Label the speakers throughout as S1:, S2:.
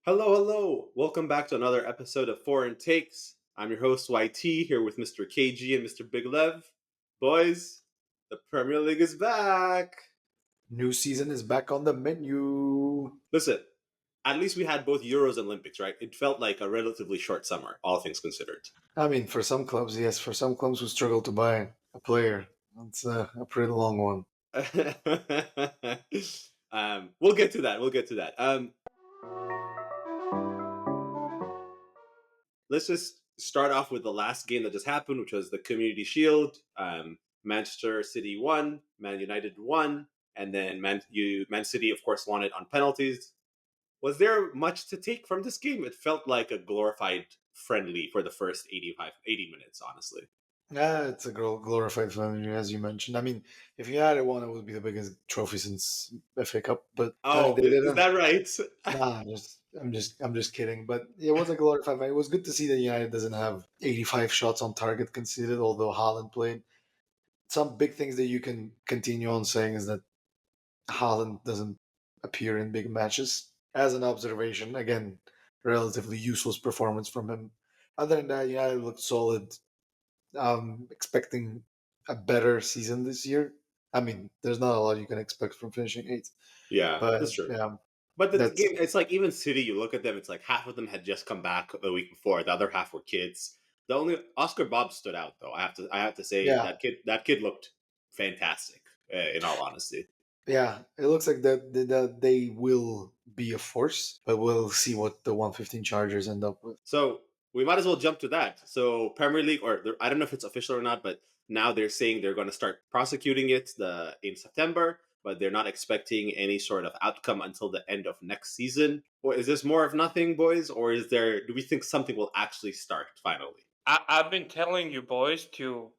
S1: Hello, hello. Welcome back to another episode of Foreign Takes. I'm your host, YT, here with Mr. KG and Mr. Big Lev. Boys, the Premier League is back.
S2: New season is back on the menu.
S1: Listen, at least we had both Euros and Olympics, right? It felt like a relatively short summer, all things considered.
S2: I mean, for some clubs, yes. For some clubs who struggle to buy a player, it's a pretty long one.
S1: We'll get to that. Let's just start off with the last game that just happened, which was the Community Shield. Manchester City won, Man United won, and then Man City, of course, won it on penalties. Was there much to take from this game? It felt like a glorified friendly for the first 80 minutes, honestly.
S2: Yeah, it's a glorified family, as you mentioned. I mean, if you had it won, it would be the biggest trophy since FA Cup. But I mean,
S1: Oh,
S2: they
S1: is
S2: didn't.
S1: that right?
S2: Nah, I'm just kidding. But it was a glorified. It was good to see that United doesn't have 85 shots on target conceded, although Haaland played. Some big things that you can continue on saying is that Haaland doesn't appear in big matches. As an observation, again, relatively useless performance from him. Other than that, United looked solid. Expecting a better season this year. I mean, there's not a lot you can expect from finishing eighth,
S1: Yeah, that's
S2: but
S1: true.
S2: yeah,
S1: But the
S2: that's
S1: game, it's like even City, you look at them, it's like half of them had just come back the week before, the other half were kids. The only Oscar Bob stood out though. I have to say
S2: yeah,
S1: that kid looked fantastic. In all honesty,
S2: yeah. It looks like that they will be a force, but we'll see what the 115 Chargers end up with.
S1: so we might as well jump to that. So Premier League, I don't know if it's official or not, but now they're saying they're going to start prosecuting it in September, but they're not expecting any sort of outcome until the end of next season. Or is this more of nothing, boys, or is there? Do we think something will actually start finally?
S3: I've been telling you boys to,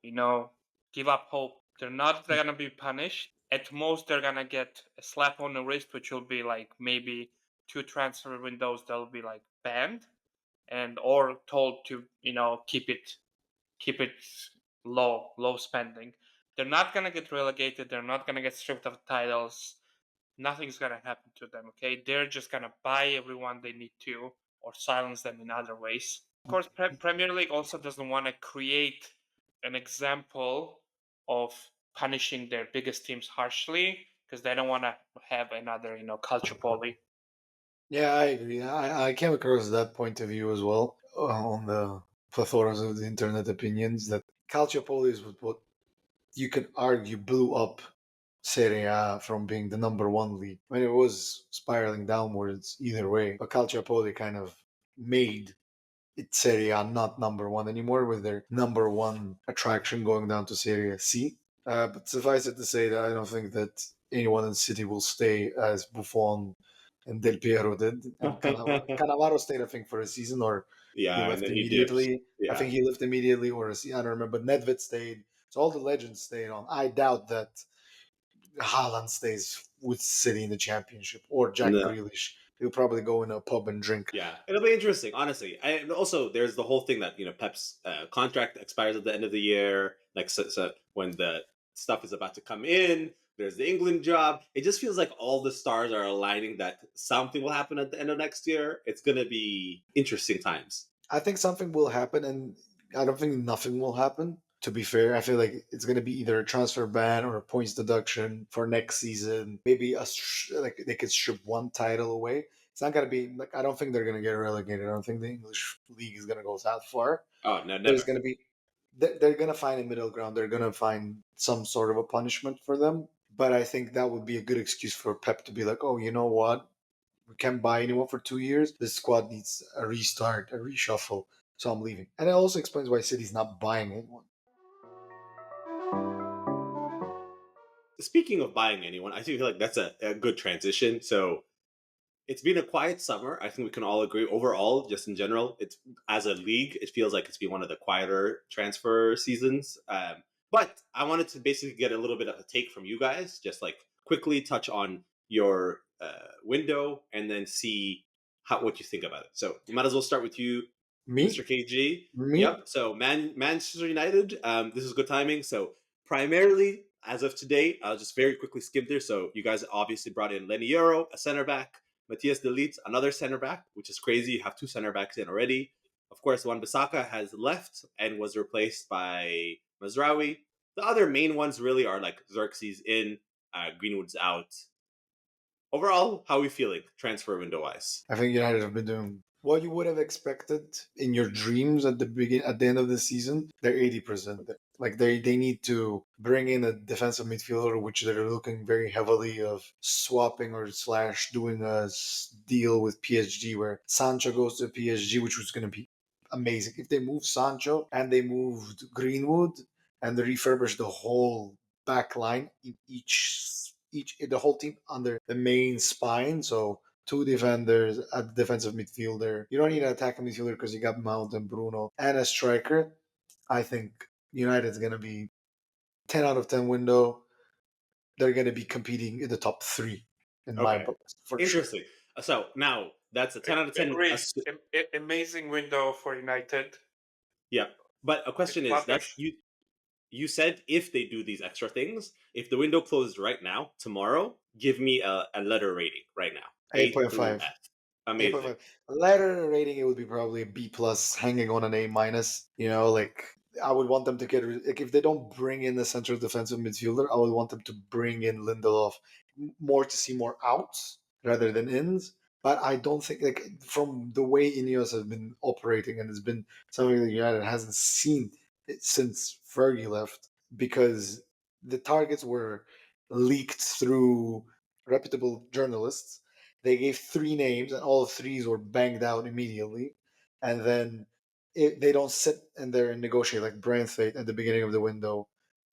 S3: give up hope. They're not gonna be punished. At most, they're gonna get a slap on the wrist, which will be like maybe two transfer windows that'll be like banned, and or told to, keep it low spending. They're not gonna get relegated. They're not gonna get stripped of titles. Nothing's gonna happen to them. Okay, they're just gonna buy everyone they need to, or silence them in other ways. Of course, Premier League also doesn't want to create an example of punishing their biggest teams harshly because they don't want to have another, culture poly.
S2: Yeah, I agree. I came across that point of view as well on the plethoras of the internet opinions that Calciopoli is what you could argue blew up Serie A from being the number one league. I mean, it was spiraling downwards either way, but Calciopoli kind of made it Serie A not number one anymore with their number one attraction going down to Serie C. But suffice it to say that I don't think that anyone in City will stay as Buffon and Del Piero did. And Cannavaro stayed, I think, for a season or he
S1: Yeah, and
S2: left
S1: then he dips.
S2: immediately. I
S1: Yeah,
S2: think he left immediately or a season, I don't remember. But Nedved stayed. So all the legends stayed on. I doubt that Haaland stays with City in the championship or Jack
S1: no,
S2: Grealish. He'll probably go in a pub and drink.
S1: yeah, it'll be interesting, honestly. And also, there's the whole thing that Pep's contract expires at the end of the year. Like, so when the stuff is about to come in, there's the England job. It just feels like all the stars are aligning that something will happen at the end of next year. It's gonna be interesting times.
S2: I think something will happen, and I don't think nothing will happen. To be fair, I feel like it's going to be either a transfer ban or a points deduction for next season. Maybe like they could strip one title away. It's not going to be like I don't think they're going to get relegated. I don't think the English league is going to go that far.
S1: Oh no,
S2: There's
S1: never.
S2: going to be they're going to find a middle ground. They're going to find some sort of a punishment for them. But I think that would be a good excuse for Pep to be like, oh, you know what? We can't buy anyone for 2 years. This squad needs a restart, a reshuffle. So I'm leaving. And it also explains why City's not buying anyone.
S1: Speaking of buying anyone, I feel like that's a good transition. So it's been a quiet summer. I think we can all agree. Overall, just in general, it's as a league, it feels like it's been one of the quieter transfer seasons. But I wanted to basically get a little bit of a take from you guys, just like quickly touch on your window and then see what you think about it. So we might as well start with you,
S2: Me?
S1: Mr. KG.
S2: Me?
S1: Yep. So Manchester United. This is good timing. So primarily, as of today, I'll just very quickly skim there. So you guys obviously brought in Lenny Euro, a center back. Matthias De Ligt, another center back, which is crazy. You have two center backs in already. Of course, Wan-Bissaka has left and was replaced by Mazraoui. The other main ones really are like Xerxes in, Greenwood's out. Overall, how are we feeling transfer window wise?
S2: I think United have been doing what you would have expected in your dreams at the end of the season. They're 80% there. Like they need to bring in a defensive midfielder, which they're looking very heavily of swapping or slash doing a deal with PSG where Sancho goes to PSG, which was going to be amazing if they moved Sancho and they moved Greenwood and they refurbished the whole back line in each the whole team under the main spine. So two defenders, a defensive midfielder. You don't need an attacking midfielder because you got Mount and Bruno and a striker. I think United's going to be 10 out of 10 window. They're going to be competing in the top three in my
S1: Okay,
S2: books for sure.
S1: interesting. So now that's a 10 out of 10.
S3: Agreed. Amazing window for United.
S1: Yeah, but a
S3: It's
S1: question is that's
S3: rubbish.
S1: you said if they do these extra things, if the window closed right now, tomorrow, give me a letter rating right now. A through
S2: 8.5.
S1: F. Amazing.
S2: 8.5. Letter rating, it would be probably a B plus, hanging on an A minus. Like I would want them to get like if they don't bring in the central defensive midfielder, I would want them to bring in Lindelof more to see more outs rather than ins. But I don't think like from the way Ineos have been operating, and it's been something that United hasn't seen since Fergie left, because the targets were leaked through reputable journalists. They gave three names, and all threes were banged out immediately. And then they don't sit in there and negotiate like Branthwaite at the beginning of the window.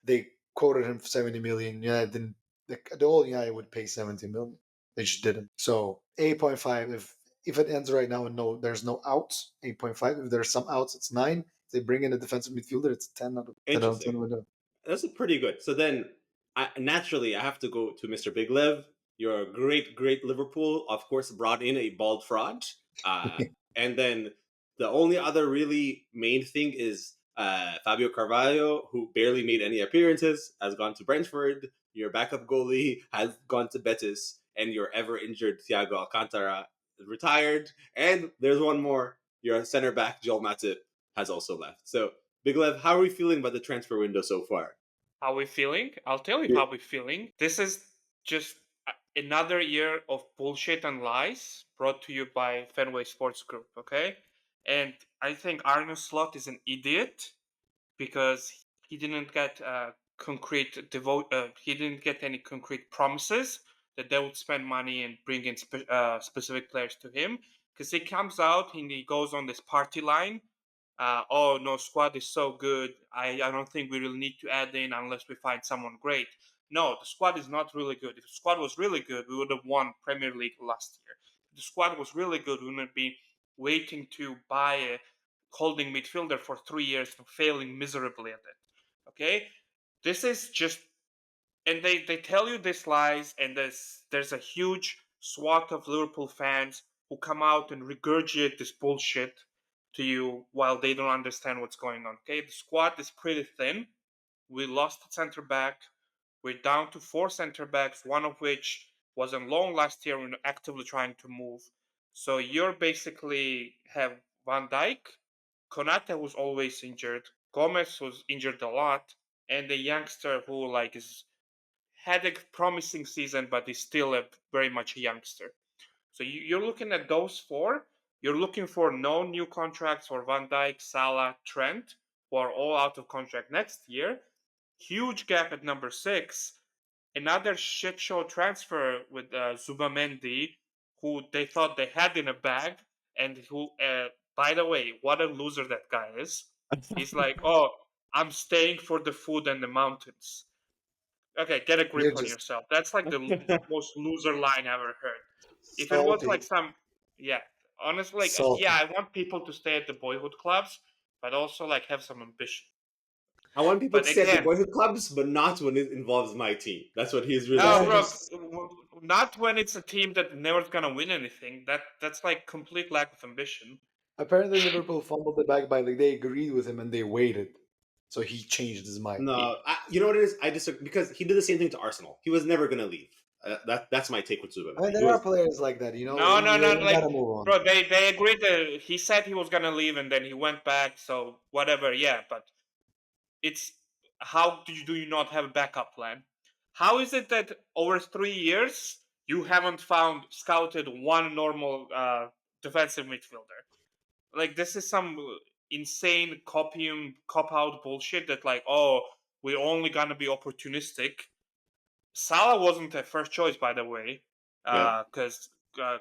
S2: They quoted him for 70 million. Yeah, didn't the whole United would pay 70 million. They just didn't. So 8.5. If it ends right now and no, there's no outs. 8.5. If there's some outs, it's 9. If they bring in a defensive midfielder, it's 10 out of 10 out of
S1: Interesting.
S2: 10 window.
S1: That's pretty good. So then, naturally, I have to go to Mr. Big Lev. You're a great, great Liverpool. Of course, brought in a bald fraud. And then the only other really main thing is Fabio Carvalho, who barely made any appearances, has gone to Brentford. Your backup goalie has gone to Betis. And your ever injured Thiago Alcantara is retired. And there's one more. Your center back, Joel Matip, has also left. So Big Lev, how are we feeling about the transfer window so far?
S3: How we feeling? I'll tell you
S1: Yeah.
S3: how we feeling. This is just another year of bullshit and lies brought to you by Fenway Sports Group, okay? And I think Arne Slot is an idiot because he didn't get he didn't get any concrete promises that they would spend money and bring in specific players to him, because he comes out and he goes on this party line. Oh no, squad is so good. I don't think we really need to add in unless we find someone great. No, the squad is not really good. If the squad was really good, we would have won Premier League last year. If the squad was really good, we wouldn't be waiting to buy a holding midfielder for 3 years and failing miserably at it. Okay, this is just, and they tell you these lies, and there's a huge swath of Liverpool fans who come out and regurgitate this bullshit to you while they don't understand what's going on. Okay, the squad is pretty thin. We lost a center back. We're down to four center backs, one of which was on loan last year and actively trying to move. So you're basically have Van Dijk, Konate who's always injured, Gomez who's injured a lot, and the youngster who like is had a promising season but is still very much a youngster. So you're looking at those four. You're looking for no new contracts for Van Dijk, Salah, Trent, who are all out of contract next year. Huge gap at number 6. Another shit show transfer with Zubamendi, who they thought they had in a bag, and who, by the way, what a loser that guy is. He's like, oh, I'm staying for the food and the mountains. Okay, get a
S2: You're
S3: grip on
S2: just
S3: yourself. That's like the most loser line I ever heard. If it was like
S2: salty.
S3: some, yeah, honestly, like, yeah,
S2: Salty.
S3: I want people to stay at the boyhood clubs, but also like have some ambition.
S1: I want people to
S3: But
S1: stay at the
S3: again,
S1: boyhood clubs, but not when it involves my team. That's what he's really
S3: no,
S2: Yeah,
S1: saying.
S3: bro,
S2: just
S3: not when it's a team that never's gonna win anything. That's like complete lack of ambition.
S2: apparently Liverpool fumbled the bag by like they agreed with him and they waited, so he changed his mind.
S1: No, you know what it is? I disagree because he did the same thing to Arsenal. He was never going to leave. That's my take with Zubin.
S2: I mean,
S1: He
S2: there are
S1: was
S2: players like that, you know.
S3: No, no, no.
S2: You
S3: Like,
S2: gotta move on.
S3: bro, they agreed that he said he was gonna leave and then he went back. So whatever, yeah. But it's how do you not have a backup plan? How is it that over 3 years you haven't found scouted one normal defensive midfielder? Like this is some insane cop out bullshit that like, oh, we're only gonna be opportunistic. Salah wasn't a first choice, by the way,
S1: yeah.
S3: because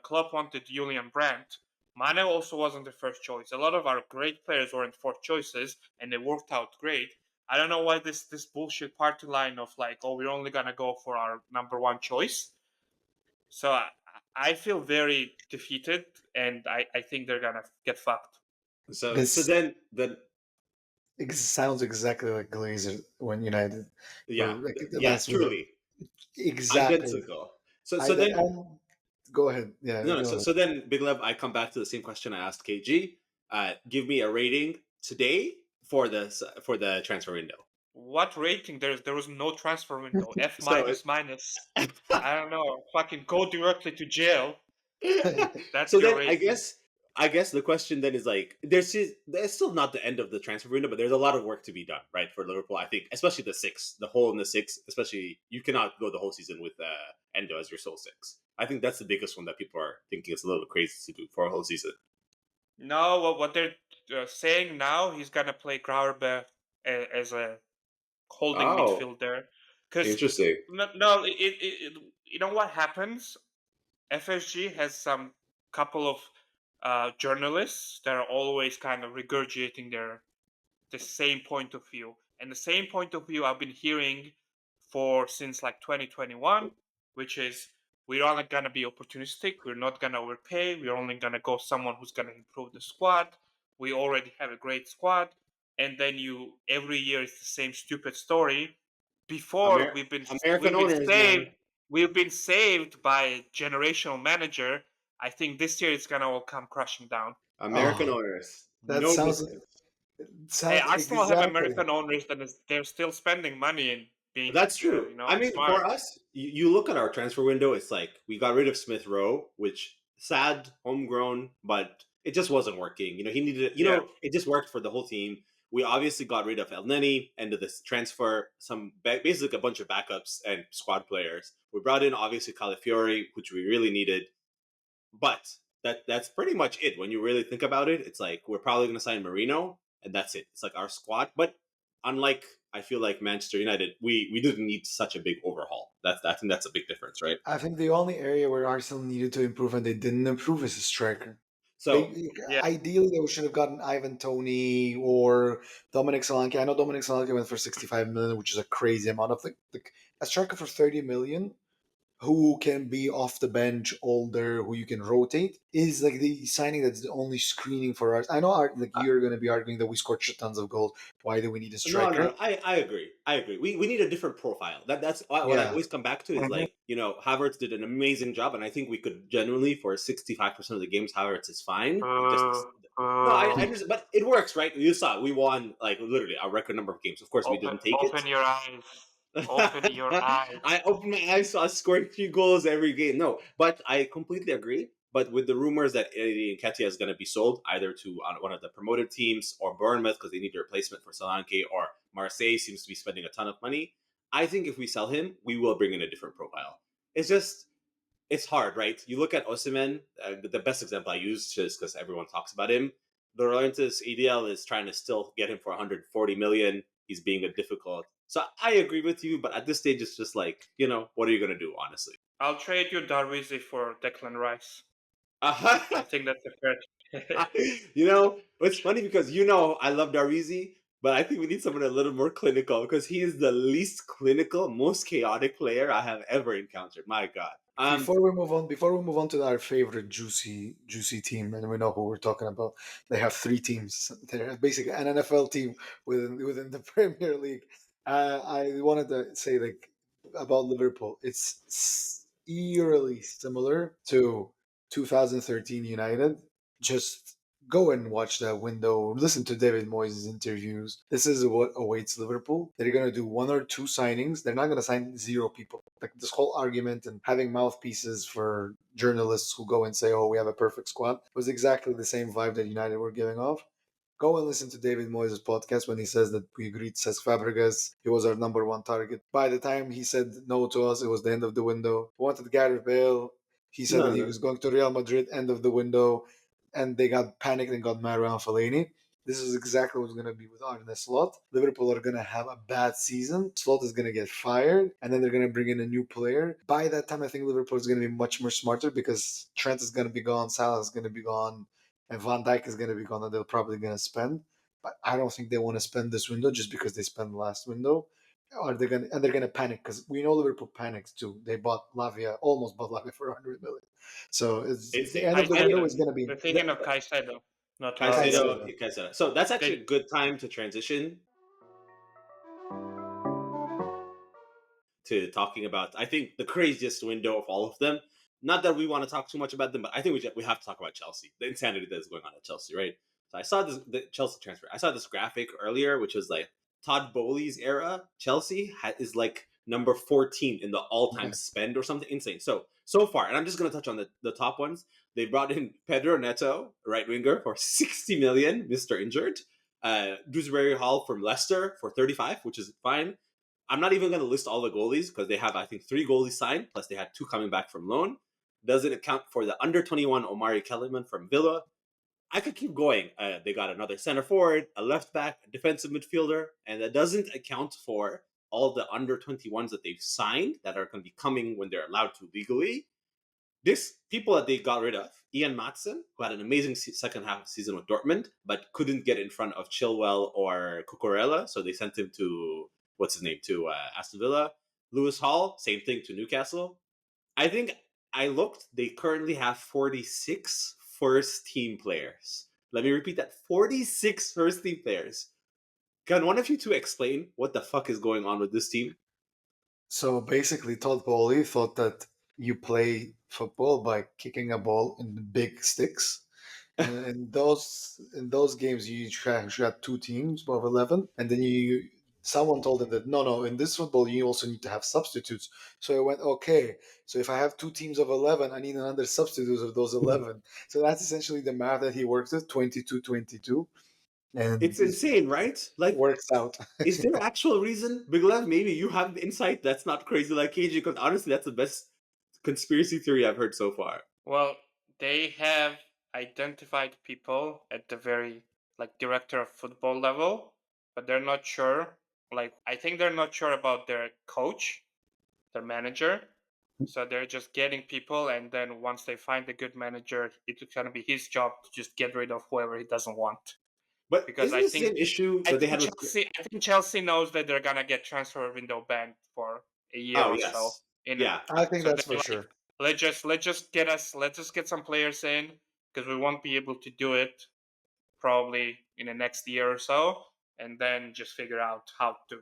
S3: Klopp wanted Julian Brandt. Mane also wasn't the first choice. A lot of our great players weren't fourth choices, and they worked out great. I don't know why this bullshit party line of like, oh, we're only gonna go for our number one choice. So I feel very defeated, and I think they're gonna get fucked.
S1: So
S2: This
S1: then
S2: sounds exactly like Glazer when United
S1: yeah,
S2: were like the
S1: yeah,
S2: last was
S1: truly
S2: exactly.
S1: identical. So then
S2: Go ahead. Yeah,
S1: no, no,
S2: go
S1: so
S2: ahead.
S1: then Big Lev, I come back to the same question I asked KG. Give me a rating today for the transfer window.
S3: What rating? There was no transfer window. F
S1: So
S3: minus minus. I don't know. Fucking go directly to jail. That's
S1: so
S3: your
S1: then
S3: rating.
S1: I guess the question then is like there's still not the end of the transfer window, but there's a lot of work to be done, right, for Liverpool. I think, especially the hole in the six, especially you cannot go the whole season with Endo as your sole six. I think that's the biggest one that people are thinking it's a little crazy to do for a whole season.
S3: No, what they're saying now, he's gonna play Graurbe as a holding
S1: Oh,
S3: midfielder. Because
S1: interesting.
S3: no, you know what happens? FSG has some couple of journalists that are always kind of regurgitating the same point of view. And the same point of view I've been hearing for since like 2021, which is we're only gonna be opportunistic, we're not gonna overpay, we're only gonna go someone who's gonna improve the squad. We already have a great squad, and then you every year it's the same stupid story. Before
S1: American
S3: we've been
S1: owners,
S3: saved,
S1: man.
S3: we've been saved by a generational manager. I think this year it's gonna all come crashing down.
S1: American
S2: Oh,
S1: owners.
S2: that
S1: No difference.
S3: Hey,
S2: sounds
S3: Arsenal have
S2: exactly.
S3: American owners that they're still spending money and being,
S1: That's true. I mean,
S3: smart.
S1: for us, you look at our transfer window. It's like we got rid of Smith Rowe, which sad, homegrown, but it just wasn't working. You know, he needed.
S3: Yeah.
S1: It just worked for the whole team. We obviously got rid of El Neni, end of this transfer. Basically a bunch of backups and squad players. We brought in obviously Calafiori, which we really needed, but that's pretty much it. When you really think about it, it's like we're probably going to sign Marino, and that's it. It's like our squad. But unlike I feel like Manchester United, we didn't need such a big overhaul. I think that's a big difference, right?
S2: I think the only area where Arsenal needed to improve and they didn't improve is a striker.
S1: So
S2: They
S3: Yeah.
S2: ideally they should have gotten Ivan Tony or Dominic Solanke. I know Dominic Solanke went for 65 million, which is a crazy amount of like a striker for 30 million who can be off the bench, older, who you can rotate, is like the signing that's the only screening for us. I know, like
S1: uh,
S2: you're going to be arguing that we scored shit tons of goals. Why do we need a
S1: no, no,
S2: striker?
S1: no. I agree. I agree. We need a different profile. That's what I
S2: Yeah,
S1: always come back to is
S3: Mhm.
S1: like Havertz did an amazing job, and I think we could genuinely for 65% of the games Havertz is fine. No, I
S3: Uh,
S1: just but it works, right? You saw we won like literally a record number of games. Of course, we didn't take it.
S3: open your eyes. Open your eyes.
S1: I opened my eyes, saw scoring 3 goals every game. No, but I completely agree. But with the rumors that Eddie Nketiah is going to be sold either to one of the promoted teams or Bournemouth because they need a replacement for Solanke, or Marseille seems to be spending a ton of money, I think if we sell him, we will bring in a different profile. It's just it's hard, right? You look at Osimhen, the best example I use just because everyone talks about him. Laurentis EDL is trying to still get him for 140 million. He's being a difficult. So I agree with you, but at this stage, it's just like what are you going to do, honestly?
S3: I'll trade you Darwizi for Declan Rice. I think that's a fair.
S1: It's funny because I love Darwizi, but I think we need someone a little more clinical because he is the least clinical, most chaotic player I have ever encountered. My God.
S2: before we move on to our favorite juicy team, and we know who we're talking about. They have three teams. They're basically an NFL team within the Premier League. I wanted to say like about Liverpool. It's eerily similar to 2013 United, just Go and watch that window. Listen to David Moyes' interviews. This is what awaits Liverpool. They're going to do one or two signings. They're not going to sign zero people. Like this whole argument and having mouthpieces for journalists who go and say, "Oh, we have a perfect squad," was exactly the same vibe that United were giving off. Go and listen to David Moyes' podcast when he says that we agreed Cesc Fabregas. He was our number one target. By the time he said no to us, it was the end of the window. We wanted Gareth Bale. He said that
S1: No,
S2: he
S1: no.
S2: was going to Real Madrid, end of the window, and they got panicked and got mad around Fellaini. This is exactly what's going to be with Arne Slot. Liverpool are going to have a bad season. Slot is going to get fired, and then they're going to bring in a new player. By that time, I think Liverpool is going to be much more smarter because Trent is going to be gone, Salah is going to be gone, and Van Dijk is going to be gone, and they're probably going to spend. But I don't think they want to spend this window just because they spent the last window. Or they're gonna panic because we know Liverpool panics too. They almost bought Lavia for 100 million. So the
S1: Insane.
S2: end of the
S1: I
S2: window
S3: Caicedo.
S2: is gonna be
S3: We're thinking of Caicedo, not Lavia.
S1: Caicedo,
S2: Caicedo.
S1: Caicedo. So that's actually
S3: They
S1: a good time to transition to talking about, I think, the craziest window of all of them. Not that we want to talk too much about them, but I think we have to talk about Chelsea. The insanity that is going on at Chelsea, right? So I saw the Chelsea transfer. I saw this graphic earlier, which was like Todd Bowley's era. Chelsea is like number 14 in the all-time spend or something insane. So far, and I'm just going to touch on the top ones. They brought in Pedro Neto, right winger, for 60 million, Mr. Injured. Dewsbury Hall from Leicester for 35, which is fine. I'm not even going to list all the goalies because they have, I think, 3 goalies signed, plus they had 2 coming back from loan. Doesn't account for the under 21 Omari Kellyman from Villa. I could keep going. They got another center forward, a left back, a defensive midfielder, and that doesn't account for all the under 21s that they've signed that are going to be coming when they're allowed to legally. This people that they got rid of, Ian Matson, who had an amazing second half of the season with Dortmund, but couldn't get in front of Chilwell or Cucurella, so they sent him to Aston Villa. Lewis Hall, same thing to Newcastle. I think I looked; they currently have 46 first team players. Let me repeat that: 46 first team players. Can one of you two explain what the fuck is going on with this team?
S2: So basically, Todd Bowley thought that you play football by kicking a ball in big sticks. And in those games, you had 2 teams of 11, and then someone told him that no, in this football you also need to have substitutes. So I went, okay, so if I have 2 teams of 11, I need another substitute of those 11. So that's essentially the math that he works with, 22-22, and
S1: It's
S2: it
S1: insane, right? Like,
S2: works out.
S1: is there actual reason? Big Lev, maybe you have insight that's not crazy like KG, because honestly, that's the best conspiracy theory I've heard so far.
S3: well, they have identified people at the very like director of football level, but they're not sure. Like I think they're not sure about their coach, their manager. So they're just getting people, and then once they find a good manager, it's gonna be his job to just get rid of whoever he doesn't want.
S1: But
S3: Because
S1: isn't the same issue
S3: I
S1: that they
S3: think
S1: had with?
S3: Chelsea knows that they're gonna get transfer window banned for a year
S1: Oh
S3: or so.
S1: yes,
S3: In it,
S1: yeah.
S2: I think
S3: so
S2: that's
S3: they're
S2: for
S3: like,
S2: sure.
S3: let's just get some players in because we won't be able to do it probably in the next year or so, and then just figure out how to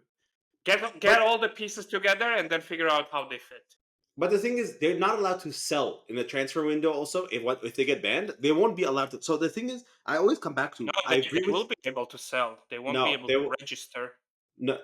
S3: get
S1: But
S3: all the pieces together and then figure out how they fit.
S1: But the thing is, they're not allowed to sell in the transfer window. Also, if they get banned, they won't be allowed to. So the thing is, I always come back
S3: No,
S1: to. I
S3: they
S1: agree with.
S3: will be able to sell. They won't be
S1: No,
S3: able
S1: they
S3: to
S1: will.
S3: register.
S1: No,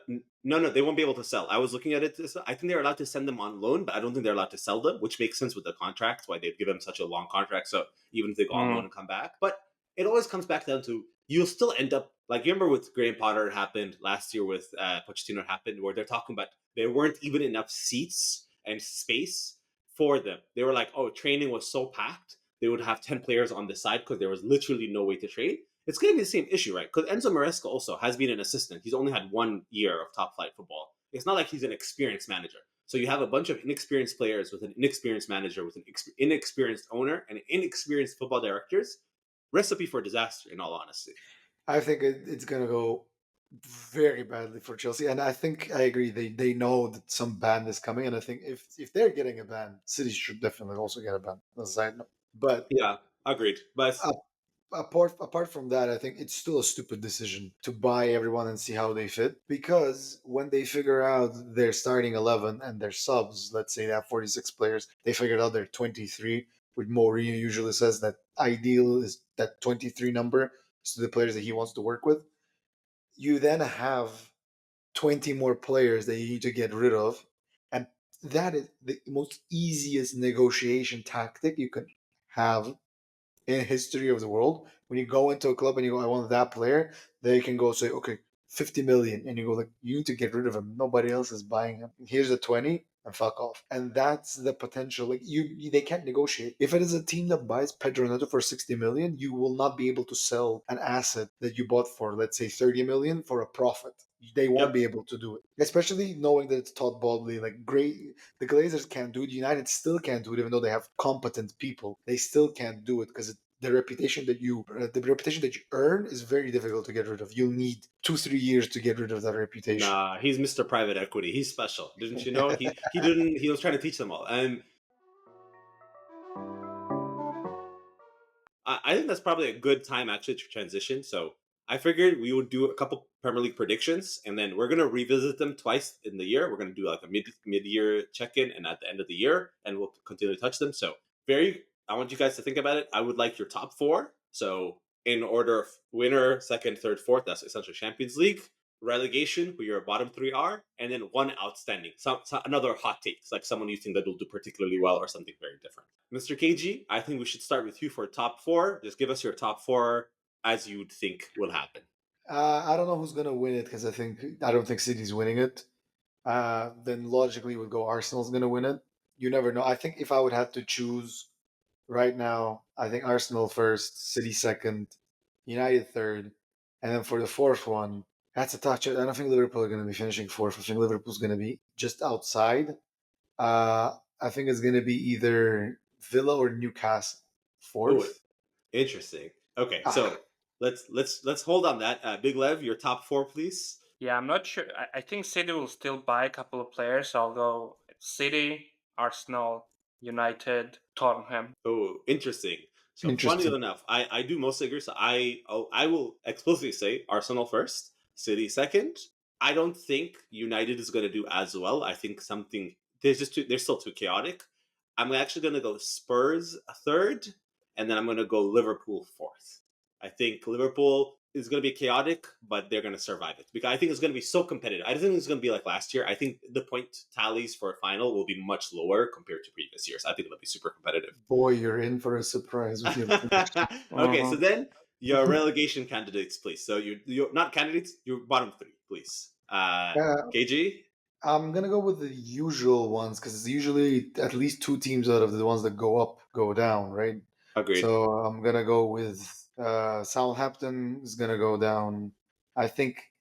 S1: they won't be able to sell. I was looking at it. I think they're allowed to send them on loan, but I don't think they're allowed to sell them, which makes sense with the contracts, why they'd give them such a long contract. So even if they go on loan
S3: Mm.
S1: and come back, but it always comes back down to you'll still end up like you remember with Graham Potter happened last year with Pochettino happened, where they're talking about there weren't even enough seats and space for them. They were like, oh, training was so packed, they would have 10 players on the side because there was literally no way to train. It's going to be the same issue, right? Because Enzo Maresca also has been an assistant. He's only had 1 year of top flight football. It's not like he's an experienced manager. So you have a bunch of inexperienced players with an inexperienced manager, with an inexperienced owner, and inexperienced football directors. Recipe for disaster, in all honesty.
S2: I think it's going to go very badly for Chelsea, and I think I agree. They know that some ban is coming, and I think if they're getting a ban, City should definitely also get a ban. As a side note. But
S1: Yeah, agreed. But
S2: uh, apart from that, I think it's still a stupid decision to buy everyone and see how they fit. Because when they figure out their starting 11 and their subs, let's say they have 46 players, they figured out they're 23. which Mourinho usually says that ideal is that 23 number is to the players that he wants to work with. You then have 20 more players that you need to get rid of. And that is the most easiest negotiation tactic you can have in history of the world. When you go into a club and you go, I want that player, they can go say, okay, 50 million. And you go like, you need to get rid of him. Nobody else is buying him. Here's the 20 and fuck off. And that's the potential. Like they can't negotiate. If it is a team that buys Pedro Neto for 60 million, you will not be able to sell an asset that you bought for, let's say, 30 million for a profit. They won't
S1: Yep.
S2: be able to do it, especially knowing that it's Todd Bowley. Like great, the Glazers can't do it. United still can't do it, even though they have competent people. They still can't do it because the reputation that you earn is very difficult to get rid of. You'll need 2-3 years to get rid of that reputation.
S1: Nah, he's Mr. Private Equity. He's special. Didn't you know? He didn't. He was trying to teach them all, and I think that's probably a good time actually to transition. So I figured we would do a couple Premier League predictions, and then we're gonna revisit them twice in the year. We're gonna do like a mid year check in, and at the end of the year, and we'll continue to touch them. So I want you guys to think about it. I would like your top four. So in order of winner, second, third, fourth. That's essentially Champions League. Relegation, who your bottom three are, and then one outstanding, another hot take, it's like someone you think that will do particularly well or something very different. Mr. KG, I think we should start with you for top four. Just give us your top four as you would think will happen.
S2: I don't know who's gonna win it because I don't think City's winning it. Then logically would go Arsenal's gonna win it. You never know. I think if I would have to choose right now, I think Arsenal first, City second, United third, and then for the fourth one, that's a touch. I don't think Liverpool are going to be finishing fourth. I think Liverpool's going to be just outside. I think it's going to be either Villa or Newcastle
S1: Oh,
S2: fourth.
S1: interesting. Okay,
S2: Ah,
S1: so let's hold on that. Big Lev, your top four, please.
S3: Yeah, I'm not sure. I think City will still buy a couple of players. So I'll go City, Arsenal, United, Tottenham.
S1: Oh, interesting. So funny
S2: interesting.
S1: enough, I do mostly agree. So I will explicitly say Arsenal first, City second. I don't think United is going to do as well. I think something they're still too chaotic. I'm actually going to go Spurs a third, and then I'm going to go Liverpool fourth. I think Liverpool is going to be chaotic, but they're going to survive it because I think it's going to be so competitive. I don't think it's going to be like last year. I think the point tallies for a final will be much lower compared to previous years. I think it'll be super competitive.
S2: Boy, you're in for a surprise with your prediction.
S1: Okay, so
S2: Uh-huh.
S1: then your relegation candidates, please. So you're not candidates, your bottom three, please.
S2: Yeah,
S1: KG,
S2: I'm gonna go with the usual ones because it's usually at least two teams out of the ones that go up go down, right?
S1: agreed.
S2: So I'm gonna go with Southampton is gonna go down. I think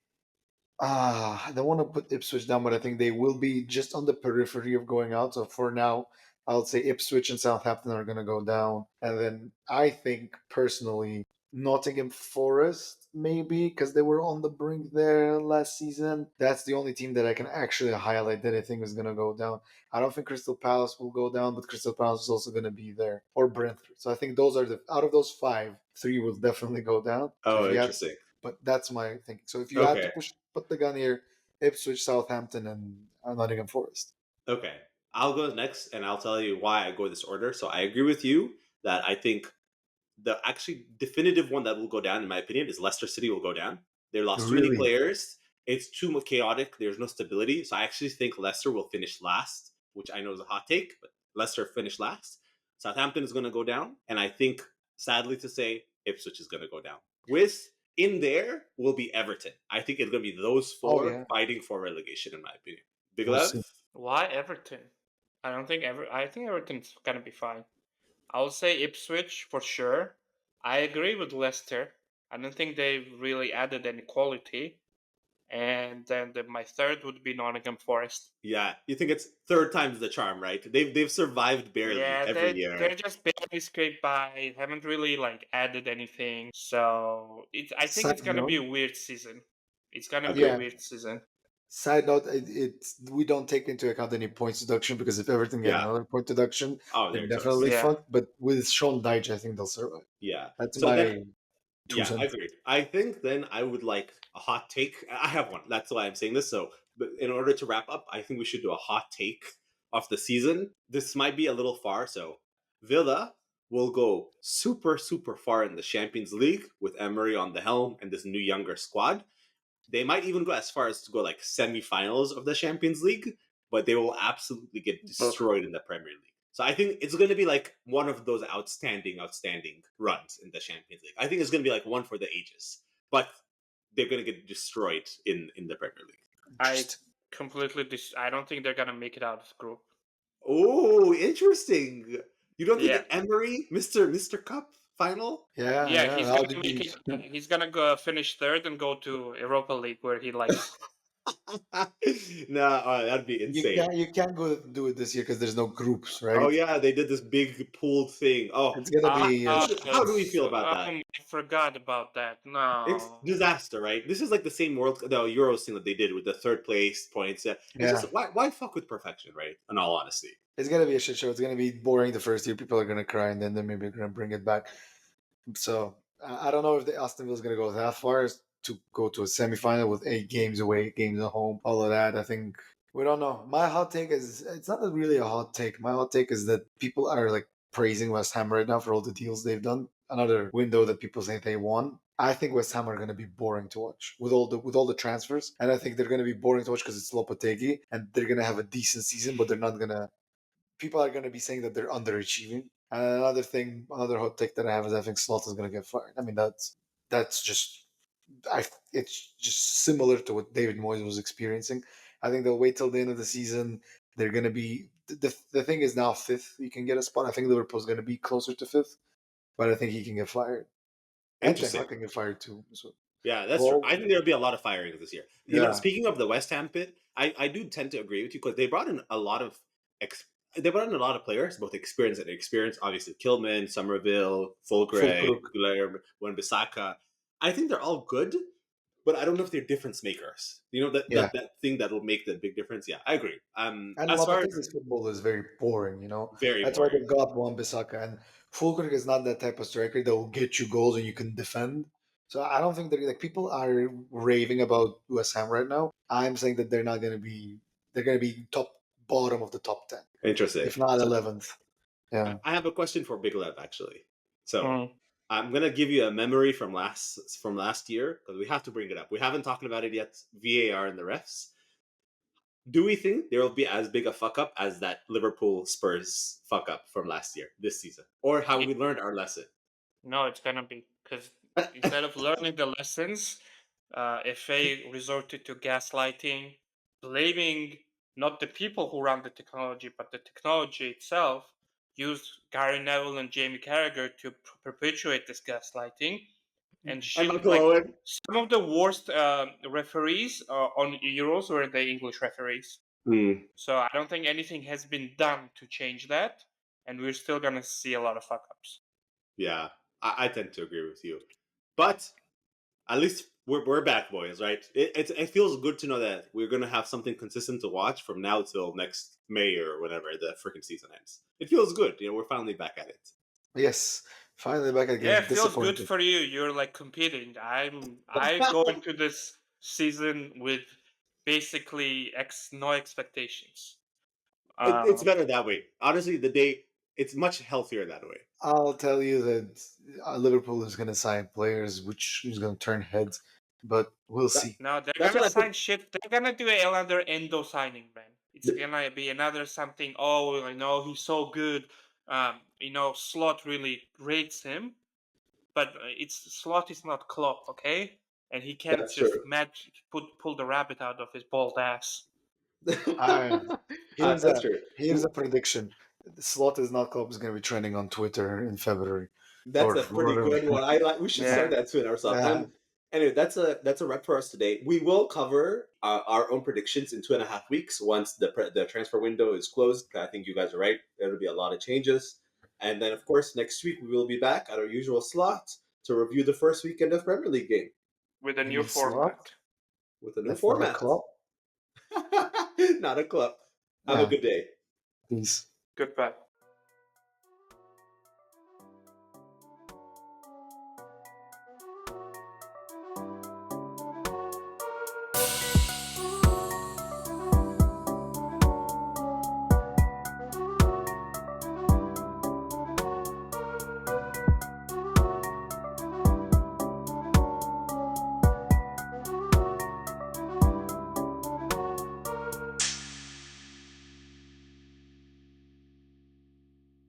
S2: I don't want to put Ipswich down, but I think they will be just on the periphery of going out. So for now, I'll say Ipswich and Southampton are going to go down. And then I think personally, Nottingham Forest, maybe, because they were on the brink there last season. That's the only team that I can actually highlight that I think is going to go down. I don't think Crystal Palace will go down, but Crystal Palace is also going to be there. Or Brentford. So I think those are out of those five, three will definitely go down. So
S1: Oh,
S2: if you had
S1: interesting.
S2: but that's my thinking. So if you had to
S1: Okay,
S2: put the gun here, Ipswich, Southampton, and Nottingham Forest.
S1: okay. I'll go next, and I'll tell you why I go this order. So I agree with you that I think the actually definitive one that will go down, in my opinion, is Leicester City will go down. They lost too many
S2: Really?
S1: players. It's too chaotic. There's no stability. So I actually think Leicester will finish last, which I know is a hot take, but Leicester finished last. Southampton is going to go down, and I think, sadly to say, Ipswich is going to go down. With in there will be Everton. I think it's going to be those
S2: Oh
S1: four
S2: yeah,
S1: fighting for relegation, in my opinion. Big
S2: we'll
S1: Lev?
S2: see.
S3: Why Everton? I think Everton's gonna be fine. I'll say Ipswich for sure. I agree with Leicester. I don't think they've really added any quality. And then my third would be Nottingham Forest.
S1: Yeah, you think it's third time's the charm, right? They've survived barely
S3: Yeah,
S1: every
S3: they're
S1: year.
S3: just barely scraped by. Haven't really like added anything. So I think
S2: Side
S3: it's gonna be
S2: note,
S3: a weird season. It's gonna be a
S1: Agreed.
S2: yeah.
S3: weird season.
S2: Side note, it's we don't take into account any points deduction because if Everton get
S1: Yeah.
S2: another point deduction,
S1: Oh,
S2: they're
S1: they're
S2: definitely
S1: toast.
S3: Yeah.
S2: fucked. But with Sean Dyche, I think they'll survive.
S1: Yeah.
S2: That's
S1: So then,
S2: my two
S1: yeah,
S2: cents.
S1: agreed. I think then I would like a hot take. I have one. That's why I'm saying this. So, but in order to wrap up, I think we should do a hot take of the season. This might be a little far. So, Villa, will go super, super far in the Champions League with Emery on the helm and this new younger squad. They might even go as far as to go like semifinals of the Champions League, but they will absolutely get destroyed in the Premier League. So I think it's going to be like one of those outstanding runs in the Champions League. I think it's going to be like one for the ages, but they're going to get destroyed in the Premier League.
S3: I completely I don't think they're gonna make it out of the group.
S1: Oh, interesting. You don't think
S3: Yeah.
S1: Emery, Mr. Cup final?
S2: Yeah,
S3: Yeah,
S2: yeah.
S3: he's
S2: How
S3: gonna
S2: did
S3: make
S2: he?
S3: it. He's gonna go finish third and go to Europa League where he likes.
S1: No, that'd be insane.
S2: You can't go do it this year because there's no groups,
S1: Oh
S2: right?
S1: yeah, they did this big pooled thing. Oh,
S2: It's gonna be
S1: how do we feel about that?
S3: I forgot about that.
S1: It's
S3: No.
S1: disaster, right? This is like the same Euros thing that they did with the third place points. It's
S2: yeah.
S1: just why fuck with perfection, right? In all honesty,
S2: It's gonna be a shit show. It's gonna be boring the first year. People are gonna cry, and then they're maybe gonna bring it back. So I don't know if the Aston Villa's gonna go that far as to go to a semifinal with 8 games away, 8 games at home, all of that. I think we don't know. My hot take is it's not really a hot take. My hot take is that people are like praising West Ham right now for all the deals they've done. Another window that people say they won. I think West Ham are going to be boring to watch with all the transfers, and I think they're going to be boring to watch because it's Lopetegui, and they're going to have a decent season, but they're not going to. People are going to be saying that they're underachieving. And another thing, another hot take that I have is I think Slot is going to get fired. I mean, that's just it's just similar to what David Moyes was experiencing. I think they'll wait till the end of the season. They're going to be the thing is now fifth. You can get a spot. I think Liverpool's going to be closer to fifth, but I think he can get fired. And Ten
S1: interesting.
S2: Hag can get fired too. So,
S1: Yeah, that's true.
S2: well,
S1: I think there'll be a lot of firings this year.
S2: yeah,
S1: Speaking of the West Ham pit, I do tend to agree with you because they brought in a lot of they brought in a lot of players, both experience and inexperience. Obviously, Kilman, Somerville, Fulgray,
S2: Fulkrug.
S1: Guilherme, Wan-Bissaka. I think they're all good, but I don't know if they're difference makers.
S2: Yeah.
S1: That thing that will make the big difference. Yeah, I agree.
S2: And
S1: As far as
S2: Lopetegui's football is very boring,
S1: very
S2: That's why
S1: boring.
S2: they got Wan-Bissaka. And Fulkrug is not that type of striker that will get you goals and you can defend. So I don't think they're like people are raving about West Ham right now. I'm saying that they're not going to be. They're going to be top bottom of the top 10,
S1: Interesting.
S2: if not
S1: So
S2: 11th. Yeah.
S1: I have a question for Big Lev actually. So
S3: Mm.
S1: I'm gonna give you a memory from last year because we have to bring it up. We haven't talked about it yet. VAR and the refs. Do we think there will be as big a fuck up as that Liverpool Spurs fuck up from last year, this season, or have we learned our lesson?
S3: No, it's gonna be because instead of learning the lessons, FA resorted to gaslighting, blaming not the people who run the technology, but the technology itself. Used Gary Neville and Jamie Carragher to perpetuate this gaslighting and
S1: I'm
S3: shield
S1: not
S3: like
S1: going.
S3: some of the worst referees on Euros were the English referees.
S1: Hmm.
S3: So I don't think anything has been done to change that, and we're still gonna see a lot of fuck ups.
S1: Yeah, I tend to agree with you, but at least we're back, boys. Right? It feels good to know that we're gonna have something consistent to watch from now till next May or whenever the freaking season ends. It feels good. We're finally back at it.
S2: Yes. Finally back
S3: Yeah,
S2: again.
S3: it feels good
S2: Disappointed.
S3: for you. You're like competing. I go into this season with basically no expectations.
S1: It's
S3: Um,
S1: better that way. Honestly, it's much healthier that way.
S2: I'll tell you that Liverpool is going to sign players, which is going to turn heads, but we'll
S1: That,
S2: see.
S3: no, they're
S1: that's
S3: gonna
S1: what I
S3: sign
S1: put.
S3: shit. They're gonna do another Endo signing, man. It's gonna be another something. Oh, I know he's so good. Slot really rates him, but it's Slot is not Klopp, okay? And he can't
S1: That's true.
S3: just pull the rabbit out of his bald ass.
S2: Uh, here's
S1: That's
S2: a
S1: true.
S2: here's a prediction. The Slot is not Club is going to be trending on Twitter in February
S1: That's
S2: or
S1: a pretty
S2: whatever.
S1: good one. I like. We should start
S3: Yeah.
S1: that soon ourselves.
S2: Yeah.
S1: Anyway, that's a wrap for us today. We will cover our own predictions in 2.5 weeks once the transfer window is closed. I think you guys are right. There'll be a lot of changes, and then of course next week we will be back at our usual slot to review the first weekend of Premier League game
S3: With a
S2: You
S3: new
S2: mean Slot?
S3: format.
S1: with a new
S2: That's not a
S1: format.
S2: club.
S1: Not a club. Have a
S2: Yeah.
S1: good day.
S2: Peace.
S3: Goodbye.